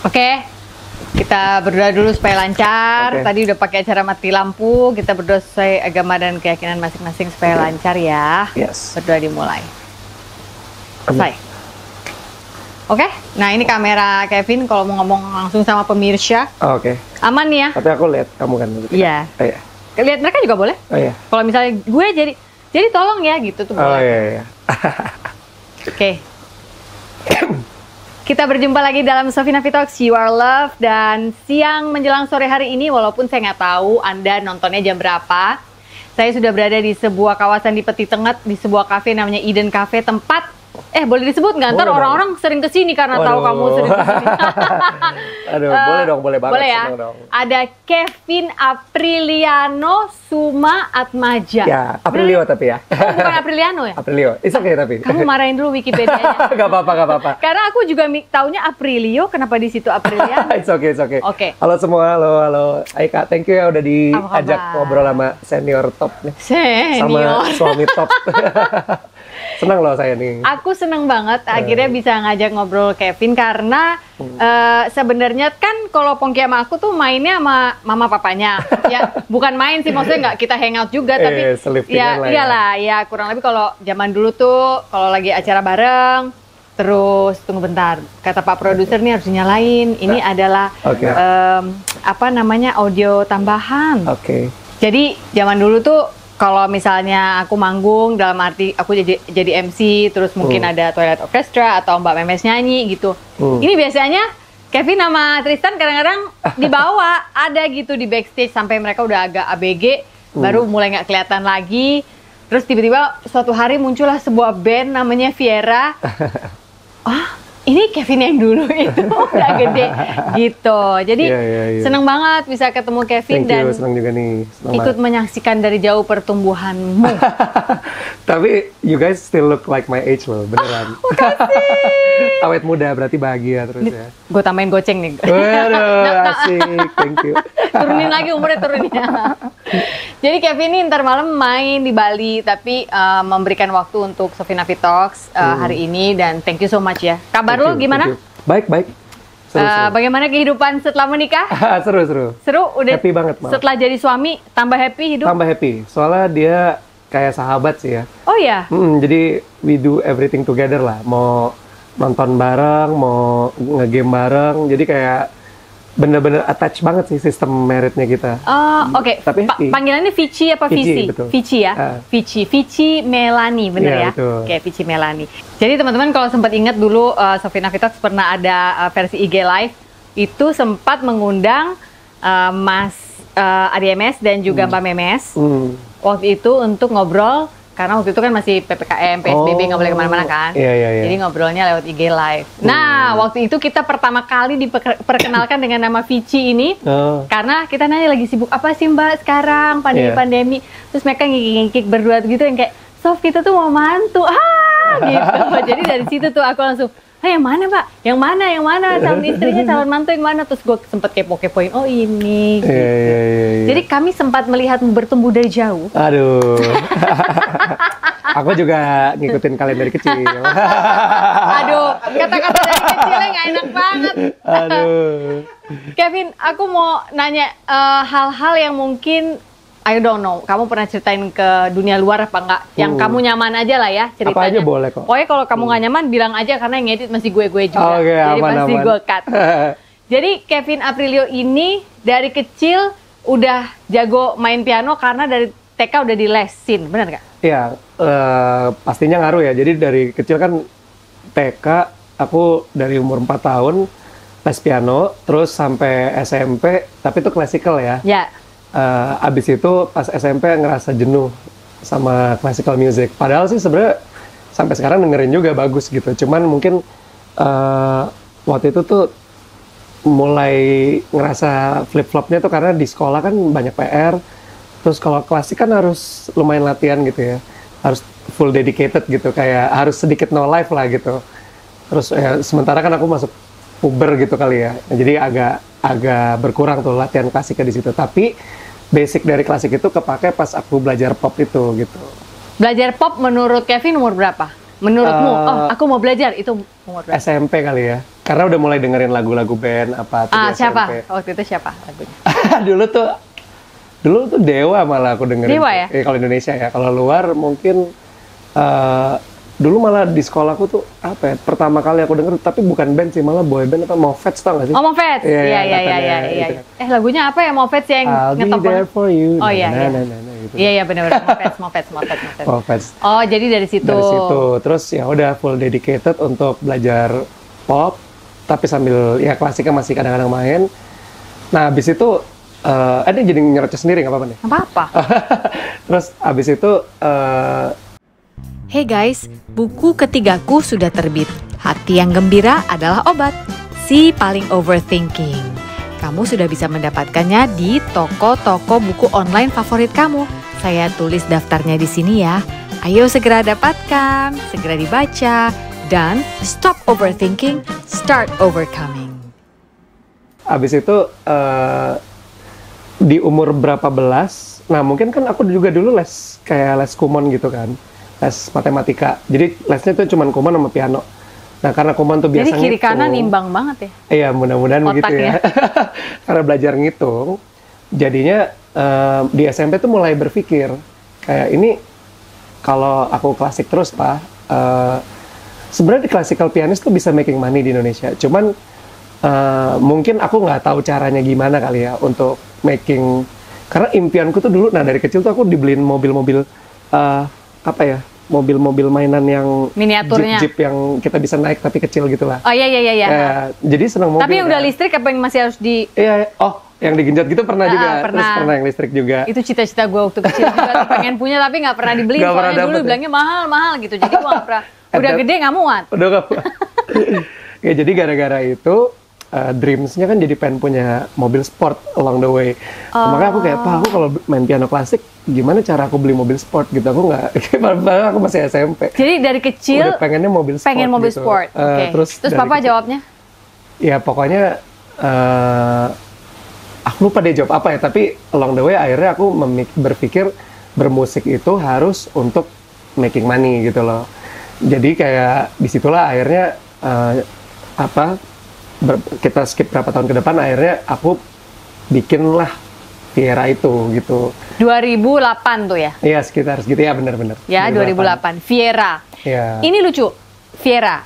Oke, kita berdoa dulu supaya lancar. Tadi udah pakai acara mati lampu. Kita berdoa sesuai agama dan keyakinan masing-masing supaya lancar ya. Yes. Berdoa dimulai. Selesai. Oke, nah ini kamera Kevin kalau mau ngomong langsung sama pemirsa. Oke. Aman nih ya? Tapi aku lihat kamu kan. Iya. Oh, iya. Lihat mereka juga boleh. Oh iya. Kalau misalnya gue jadi tolong ya gitu tuh boleh. Oh iya. Oke. Kita berjumpa lagi dalam Sofina Talks, You Are Love. Dan siang menjelang sore hari ini, walaupun saya nggak tahu Anda nontonnya jam berapa, saya sudah berada di sebuah kawasan di Peti Tengah, di sebuah kafe namanya Eden Cafe, tempat boleh disebut nggak? Ntar orang-orang sering kesini karena tahu kamu sering kesini. Aduh, boleh dong, boleh banget. Boleh ya? Ada Kevin Apriliano Suma Atmaja. Ya, Aprilio tapi ya. Oh, bukan Apriliano ya? Aprilio, it's okay tapi. Kamu marahin dulu Wikipedia-nya. Gak apa-apa. Karena aku juga taunya Aprilio, kenapa di situ Apriliano? It's okay. Oke. Halo semua, halo. Aika, thank you ya udah diajak ngobrol sama senior top nih. Sama suami top. Senang loh saya nih. Aku senang banget akhirnya bisa ngajak ngobrol Kevin karena sebenarnya kan kalau Pongki sama aku tuh mainnya sama mama papanya. Ya, bukan main sih, maksudnya nggak kita hangout juga tapi ya iyalah ya kurang lebih kalau zaman dulu tuh kalau lagi acara bareng terus tunggu bentar kata Pak produser nih harus nyalain ini adalah apa namanya audio tambahan. Jadi zaman dulu tuh kalau misalnya aku manggung dalam arti aku jadi MC terus mungkin ada Twilight Orchestra atau Mbak Memes nyanyi gitu. Ini biasanya Kevin sama Tristan kadang-kadang dibawa ada gitu di backstage sampai mereka udah agak ABG baru mulai nggak kelihatan lagi. Terus tiba-tiba suatu hari muncullah sebuah band namanya Viera. Ini Kevin yang dulu itu udah gede gitu. Jadi seneng banget bisa ketemu Kevin. Thank you, seneng juga nih. Ikut menyaksikan dari jauh pertumbuhanmu. Tapi you guys still look like my age loh, beneran. Makasih. Awet muda berarti bahagia terus ya. Gue tambahin goceng nih. Waduh, asik. Thank you. Turunin lagi umurnya turunin. Jadi Kevin ini ntar malam main di Bali tapi memberikan waktu untuk Sofina Talks hari ini dan thank you so much ya. Kabar lu gimana? Baik. Seru. Bagaimana kehidupan setelah menikah? Seru. Udah happy banget malah. Setelah jadi suami tambah happy hidup? Tambah happy. Soalnya dia kayak sahabat sih ya. Oh ya? Jadi we do everything together lah. Mau nonton bareng, mau nge-game bareng. Jadi kayak bener-bener attach banget sih sistem meritnya kita. Oke. Panggilannya Vici apa Vici? Vici ya. Vici Melani, bener ya? Betul. Oke, Vici Melani. Jadi teman-teman kalau sempat ingat dulu Sofina Talks pernah ada versi IG Live itu sempat mengundang Mas ADMS dan juga Mbak Memes waktu itu untuk ngobrol karena waktu itu kan masih PPKM, PSBB nggak boleh kemana-mana kan. Iya. Jadi ngobrolnya lewat IG Live. Nah, waktu itu kita pertama kali diperkenalkan dengan nama Vici ini karena kita nanya lagi sibuk apa sih Mbak sekarang pandemi-pandemi. Terus mereka ngikik-ngikik berdua gitu yang kayak Sof kita tuh mau mantu. Gitu. Jadi dari situ tuh aku langsung yang mana Pak? Yang mana? Calon istrinya, calon mantu yang mana? Terus gue sempet kepo-kepoin, oh ini gitu. Jadi kami sempat melihatmu bertumbuh dari jauh. Aduh. Aku juga ngikutin kalian dari kecil. Aduh, kata-kata dari kecilnya nggak enak banget. Aduh. Kevin, aku mau nanya hal-hal yang mungkin I don't know, kamu pernah ceritain ke dunia luar apa enggak? Yang kamu nyaman aja lah ya ceritanya. Apa aja boleh kok. Pokoknya kalau kamu nggak nyaman bilang aja karena yang ngedit masih gue juga. Jadi pasti gue cut. Jadi Kevin Aprilio ini dari kecil udah jago main piano karena dari TK udah dilesin, benar nggak? Iya, pastinya ngaruh ya. Jadi dari kecil kan TK, aku dari umur 4 tahun les piano, terus sampai SMP, tapi itu klasikal ya. Ya. Abis itu pas SMP ngerasa jenuh sama classical music. Padahal sih sebenarnya sampai sekarang dengerin juga bagus gitu. Cuman mungkin waktu itu tuh mulai ngerasa flip-flopnya tuh karena di sekolah kan banyak PR. Terus kalau klasik kan harus lumayan latihan gitu ya. harus full dedicated gitu, kayak harus sedikit no life lah gitu. Terus ya, sementara kan aku masuk puber gitu kali ya, jadi agak berkurang tuh latihan klasiknya di situ. Tapi basic dari klasik itu kepake pas aku belajar pop itu gitu. Belajar pop menurut Kevin umur berapa? Menurutmu, aku mau belajar itu umur berapa? SMP kali ya, karena udah mulai dengerin lagu-lagu band apa tuh di siapa? SMP. Waktu itu siapa lagunya? dulu tuh Dewa malah aku dengerin. Dewa ya? Kalau Indonesia ya, kalau luar mungkin dulu malah di sekolahku tuh apa ya, pertama kali aku denger tapi bukan band sih, malah boy band apa Movets, tau gak sih? Oh, Movets, iya. Lagunya apa ya Movets yang ngetop? I'll be there for you. Oh iya. Gitu. Iya benar-benar Movets. Oh, jadi dari situ. Dari situ, terus ya udah full dedicated untuk belajar pop, tapi sambil ya klasiknya masih kadang-kadang main. Nah, habis itu ini jadi nyerocos sendiri nggak apa-apa nih? Nggak apa-apa. Terus habis itu Hey guys, buku ketigaku sudah terbit. Hati yang gembira adalah obat. Si paling overthinking. Kamu sudah bisa mendapatkannya di toko-toko buku online favorit kamu. Saya tulis daftarnya di sini ya. Ayo segera dapatkan, segera dibaca, dan stop overthinking, start overcoming. Habis itu di umur berapa belas, nah mungkin kan aku juga dulu kayak les kumon gitu kan, les matematika. Jadi lesnya tuh cuma kumon sama piano. Nah karena kumon tuh biasa ngitung. Jadi kiri kanan imbang banget ya? Iya mudah-mudahan begitu ya. Karena belajar ngitung, jadinya di SMP tuh mulai berpikir, kayak ini kalau aku klasik terus Pak, sebenarnya di classical pianist tuh bisa making money di Indonesia. Cuman mungkin aku nggak tahu caranya gimana kali ya untuk making, karena impianku tuh dulu, nah dari kecil tuh aku dibeliin mobil-mobil apa ya, mobil-mobil mainan yang miniaturnya, jeep yang kita bisa naik tapi kecil gitu lah. Oh iya. Jadi senang mobil. Tapi yang udah listrik apa yang masih harus di? Iya, yang digenjot gitu pernah juga. Terus pernah yang listrik juga. Itu cita-cita gue waktu kecil juga, pengen punya tapi nggak pernah dibeli. Soalnya dulu bilangnya mahal gitu, jadi gue nggak pernah. Udah gede nggak muat. Udah nggak muat. Ya jadi gara-gara itu dreams-nya kan jadi pengen punya mobil sport along the way. Makanya aku kayak, Pak, aku kalau main piano klasik, gimana cara aku beli mobil sport gitu? Aku nggak, aku masih SMP. Jadi dari kecil udah pengennya mobil sport. Pengen mobil gitu. sport. Okay. Terus Papa kecil, jawabnya? Ya pokoknya aku lupa dia jawab apa ya. Tapi along the way akhirnya aku berpikir bermusik itu harus untuk making money gitu loh. Jadi kayak disitulah akhirnya kita skip berapa tahun ke depan, akhirnya aku bikinlah Viera itu gitu. 2008 tuh ya? Iya sekitar segitu ya, benar-benar. Ya 2008 Viera. Ya. Ini lucu, Viera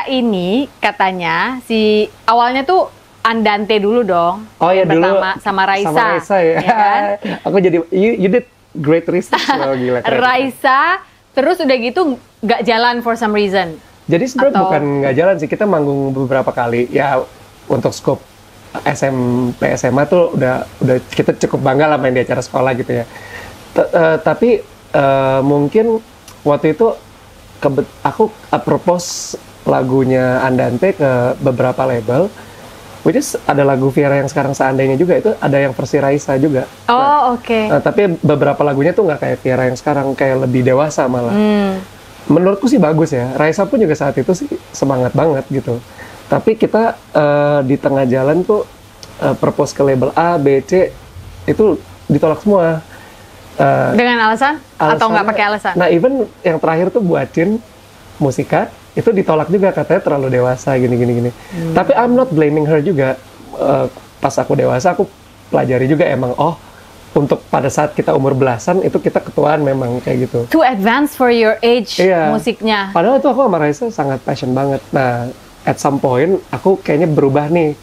ini katanya si awalnya tuh Andante dulu dong. Oh ya dulu sama Raisa. Sama Raisa ya. Kan? Aku jadi you did great research loh, gila. Raisa, terus udah gitu nggak jalan for some reason. Jadi sebenarnya bukan nggak jalan sih, kita manggung beberapa kali ya untuk scope SMP SMA tuh udah kita cukup bangga lah main di acara sekolah gitu ya. Tapi mungkin waktu itu aku propose lagunya Andante ke beberapa label, which is ada lagu Viera yang sekarang Seandainya juga, itu ada yang versi Raisa juga. Oh oke. Tapi beberapa lagunya tuh nggak kayak Viera yang sekarang, kayak lebih dewasa malah. Menurutku sih bagus ya. Raisa pun juga saat itu sih semangat banget gitu. Tapi kita di tengah jalan tuh propose ke label A, B, C itu ditolak semua. Dengan alasan? Atau nggak pakai alasan? Nah even yang terakhir tuh buatin Musika itu ditolak juga, katanya terlalu dewasa gini. Tapi I'm not blaming her juga. Pas aku dewasa aku pelajari juga emang untuk pada saat kita umur belasan itu kita ketuaan memang kayak gitu. Too advanced for your age musiknya. Padahal itu aku sama Raisa sangat passion banget. Nah, at some point aku kayaknya berubah nih.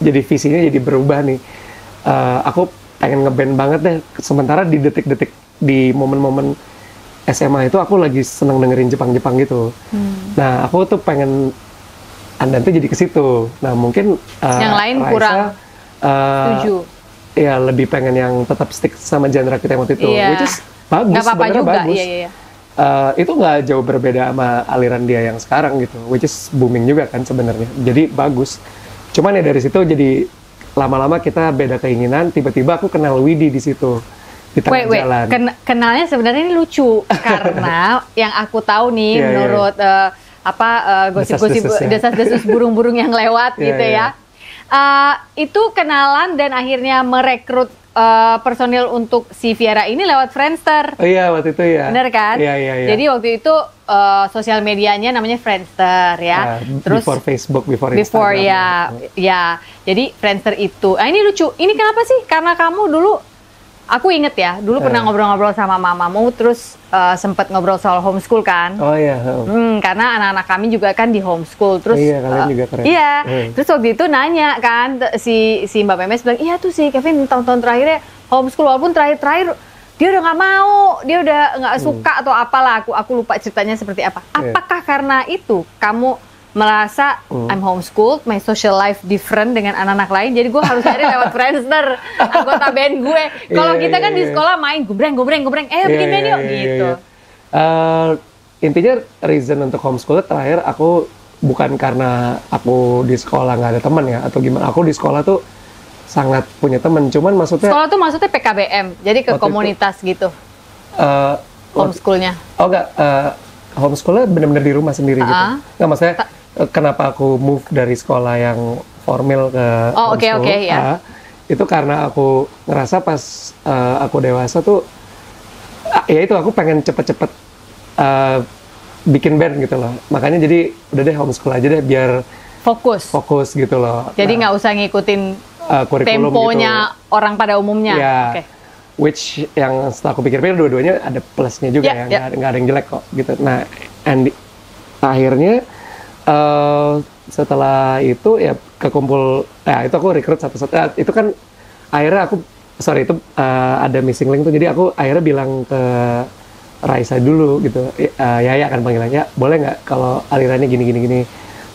Jadi visinya jadi berubah nih. Aku pengen ngeband banget deh. Sementara di detik-detik, di momen-momen SMA itu aku lagi seneng dengerin Jepang-Jepang gitu. Nah, aku tuh pengen Andante jadi ke situ. Nah, mungkin yang lain Raisa, kurang setuju. Ya lebih pengen yang tetap stick sama genre kita yang waktu itu, which is bagus, nggak apa-apa juga, bagus. Iya. Itu nggak jauh berbeda sama aliran dia yang sekarang gitu, which is booming juga kan sebenarnya. Jadi bagus. Cuman ya dari situ jadi lama-lama kita beda keinginan. Tiba-tiba aku kenal Widi di situ. di tengah jalan. Kenalnya sebenarnya ini lucu karena yang aku tahu nih menurut gosip-gosip desas-desus burung-burung yang lewat gitu ya. Itu kenalan dan akhirnya merekrut personil untuk si Viera ini lewat Friendster. Oh iya, waktu itu ya. Bener kan? Iya. Jadi waktu itu sosial medianya namanya Friendster ya. Terus before Facebook, before Instagram. Ya. Jadi Friendster itu. Ini lucu. Ini kenapa sih? Karena kamu dulu, aku inget ya, dulu pernah ngobrol-ngobrol sama mamamu, terus sempet ngobrol soal homeschool kan? Oh iya. Karena anak-anak kami juga kan di homeschool, terus iya, kalian juga keren. Iya, terus waktu itu nanya kan si Mbak Memes bilang, iya tuh si Kevin tahun-tahun terakhirnya homeschool, walaupun terakhir dia udah nggak mau, dia udah nggak suka atau apalah, aku lupa ceritanya seperti apa. Apakah karena itu kamu merasa I'm homeschooled, my social life different dengan anak-anak lain, jadi gue harus cari lewat Friendster anggota band gue. Kalau kita kan di sekolah main gubreng, bikin band yuk gitu. Intinya reason untuk homeschool terakhir aku bukan karena aku di sekolah nggak ada teman ya atau gimana. Aku di sekolah tuh sangat punya teman, cuman maksudnya sekolah tuh maksudnya PKBM, jadi ke komunitas itu, gitu. Homeschoolnya? Oh enggak, homeschoolnya benar-benar di rumah sendiri gitu. Nggak, maksudnya kenapa aku move dari sekolah yang formal ke homeschool? Itu karena aku ngerasa pas aku dewasa tuh, ya itu aku pengen cepet-cepet bikin band gitu loh. Makanya jadi udah deh homeschool aja deh biar fokus gitu loh. Jadi nggak usah ngikutin temponya gitu. Orang pada umumnya. Ya, which yang setelah aku pikir-pikir dua-duanya ada plusnya juga nggak ada yang jelek kok gitu. Nah, akhirnya setelah itu ya kekumpul, itu aku rekrut satu-satu. Itu kan akhirnya itu ada missing link tuh. Jadi aku akhirnya bilang ke Raisa dulu gitu, Yaya kan panggilannya, boleh nggak kalau alirannya gini.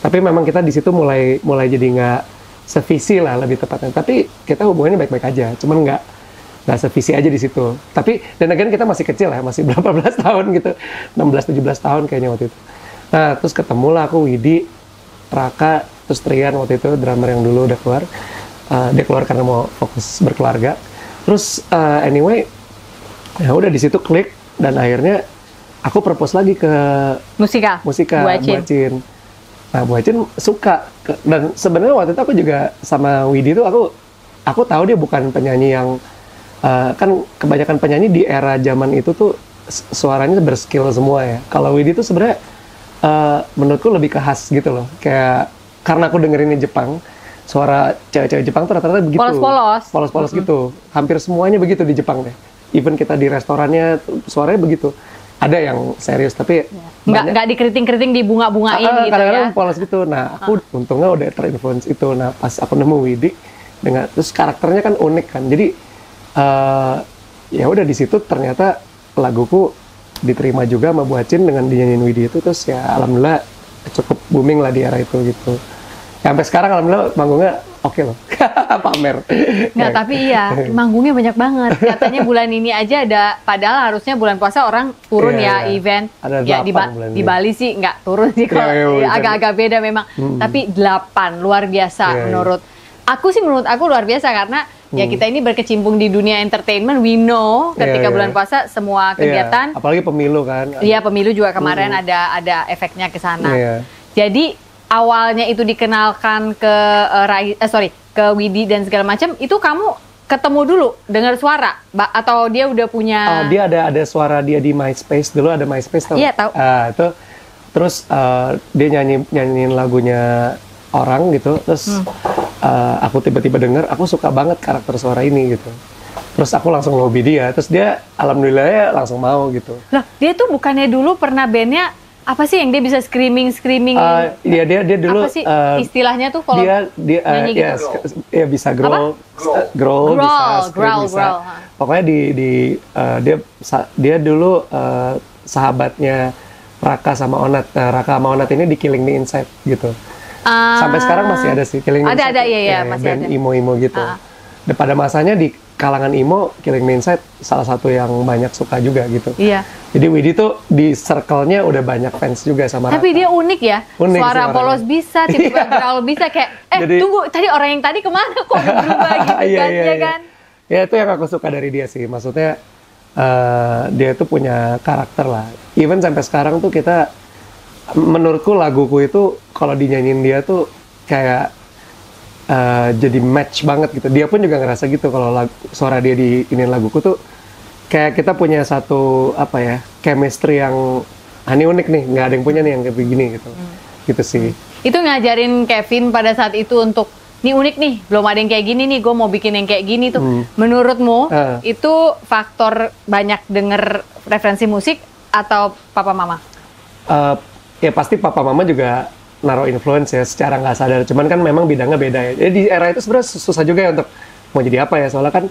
Tapi memang kita di situ mulai jadi nggak sevisi lah lebih tepatnya. Tapi kita hubungannya baik-baik aja, cuman nggak sevisi aja di situ. Tapi dan again kita masih kecil ya, masih berapa belas tahun gitu, 16-17 tahun kayaknya waktu itu. Nah terus ketemulah aku Widi, Raka, terus Trian waktu itu drummer yang dulu udah keluar. Dia keluar karena mau fokus berkeluarga. Terus anyway, ya udah di situ klik dan akhirnya aku propose lagi ke Musika Buacin. Nah, Buacin suka dan sebenarnya waktu itu aku juga sama Widi tuh aku tahu dia bukan penyanyi yang kan kebanyakan penyanyi di era zaman itu tuh suaranya berskill semua ya. Kalau Widi tuh sebenarnya menurutku lebih ke khas gitu loh. Kayak karena aku dengerinnya Jepang, suara cewek-cewek Jepang tuh rata-rata begitu. Polos-polos gitu. Hampir semuanya begitu di Jepang deh. Even kita di restorannya suaranya begitu. Ada yang serius tapi nggak dikeriting-keriting, dibunga-bungain gitu kadang-kadang ya. Polos gitu. Nah, aku untungnya udah terinfluence itu. Nah, pas aku nemu Widi dengan terus karakternya kan unik kan. Jadi ya udah di situ ternyata laguku diterima juga sama Buacin dengan dinyanyiin Widi itu, terus ya alhamdulillah cukup booming lah di era itu gitu. Ya, sampai sekarang alhamdulillah manggungnya oke loh. Pamer. Nggak, tapi iya, manggungnya banyak banget. Katanya bulan ini aja ada, padahal harusnya bulan puasa orang turun event. Ada ya di Bali sih nggak turun sih, kalau agak-agak beda memang. Tapi 8 luar biasa menurut aku luar biasa karena ya kita ini berkecimpung di dunia entertainment, we know ketika bulan puasa semua kegiatan. Apalagi pemilu kan. Iya, pemilu juga kemarin ada efeknya ke sana. Jadi awalnya itu dikenalkan ke ke Widi dan segala macam, itu kamu ketemu dulu dengar suara atau dia udah punya? Dia ada suara dia di MySpace dulu, ada MySpace tau? Iya, tahu. Itu terus dia nyanyiin lagunya orang gitu, terus aku tiba-tiba dengar, aku suka banget karakter suara ini gitu. Terus aku langsung lobby dia, terus dia alhamdulillah ya langsung mau gitu. Lah, dia tuh bukannya dulu pernah bandnya apa sih yang dia bisa screaming? Dia dulu apa sih istilahnya tuh kalau dia nyanyi gitu? Ya bisa growl, bisa scream, bisa. Pokoknya dia dulu sahabatnya Raka sama Onat. Raka sama Onat ini di Killing Me Inside gitu. Sampai sekarang masih ada sih Killing Me Inside. Iya, masih band ada. emo gitu. Dan pada masanya di kalangan emo, Killing Me Inside salah satu yang banyak suka juga gitu. Iya. Jadi Widi tuh di circle-nya udah banyak fans juga sama Raka. Tapi dia unik ya, suara polos bisa, tiba-tiba growl bisa, kayak jadi, tunggu, tadi orang yang tadi kemana kok berubah gitu kan, ya kan? Ya itu yang aku suka dari dia sih. Maksudnya dia tuh punya karakter lah. Even sampai sekarang tuh kita, menurutku laguku itu kalau dinyanyiin dia tuh kayak jadi match banget gitu. Dia pun juga ngerasa gitu kalau suara dia di ini laguku tuh kayak kita punya satu apa ya, chemistry yang ini unik nih, nggak ada yang punya nih yang kayak begini gitu. Gitu sih. Itu ngajarin Kevin pada saat itu untuk ini unik nih, belum ada yang kayak gini nih, gue mau bikin yang kayak gini tuh. Menurutmu itu faktor banyak denger referensi musik atau papa mama? Ya pasti papa mama juga naruh influence ya secara nggak sadar. Cuman kan memang bidangnya beda ya. Jadi di era itu sebenarnya susah juga ya untuk mau jadi apa ya. Soalnya kan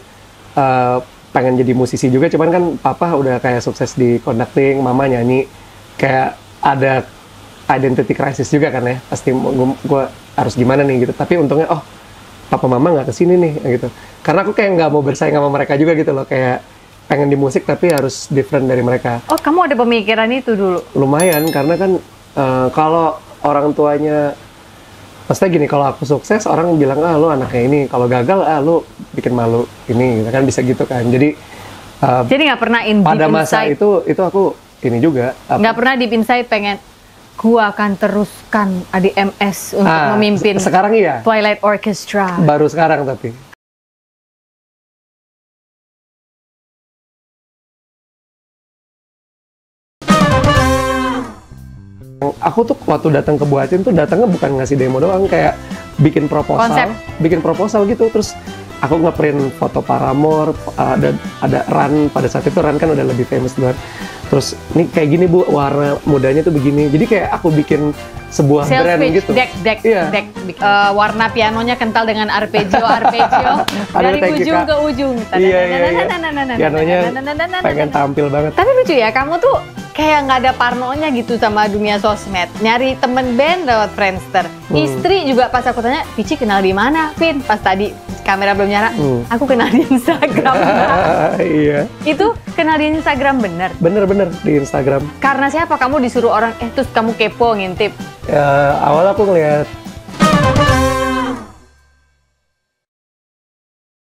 pengen jadi musisi juga. Cuman kan papa udah kayak sukses di conducting, mama nyanyi. Kayak ada identity crisis juga kan ya. Pasti gue harus gimana nih gitu. Tapi untungnya papa mama nggak kesini nih gitu. Karena aku kayak nggak mau bersaing sama mereka juga gitu loh. Kayak pengen di musik tapi harus different dari mereka. Oh, kamu ada pemikiran itu dulu? Lumayan, karena kan kalau orang tuanya, maksudnya gini, kalau aku sukses orang bilang lu anaknya ini, kalau gagal lu bikin malu ini, gitu kan, bisa gitu kan. Jadi nggak pernah pada masa itu aku ini juga nggak pernah deep inside pengen gua akan teruskan ADMS untuk memimpin sekarang iya Twilight Orchestra. Baru sekarang tapi aku tuh waktu datang ke Buatin tuh datangnya bukan ngasih demo doang, kayak bikin proposal gitu. Terus aku ngeprint foto Paramore, ada Ran, pada saat itu Ran kan udah lebih famous duluan. Terus ini kayak gini Bu, warna mudanya tuh begini. Jadi kayak aku bikin sebuah brand gitu. Deck. Warna pianonya kental dengan arpeggio dari ujung ke ujung. Iya. Pianonya pengen tampil banget. Tapi lucu ya, kamu tuh kayak nggak ada parnonya gitu sama dunia sosmed. Nyari temen band lewat Friendster. Istri juga pas aku tanya, Pici kenal di mana, Vin? Pas tadi kamera belum nyala, aku kenal di Instagram. Iya. Itu kenal di Instagram bener? Bener di Instagram. Karena siapa? Kamu disuruh orang, terus kamu kepo ngintip? Awal aku ngeliat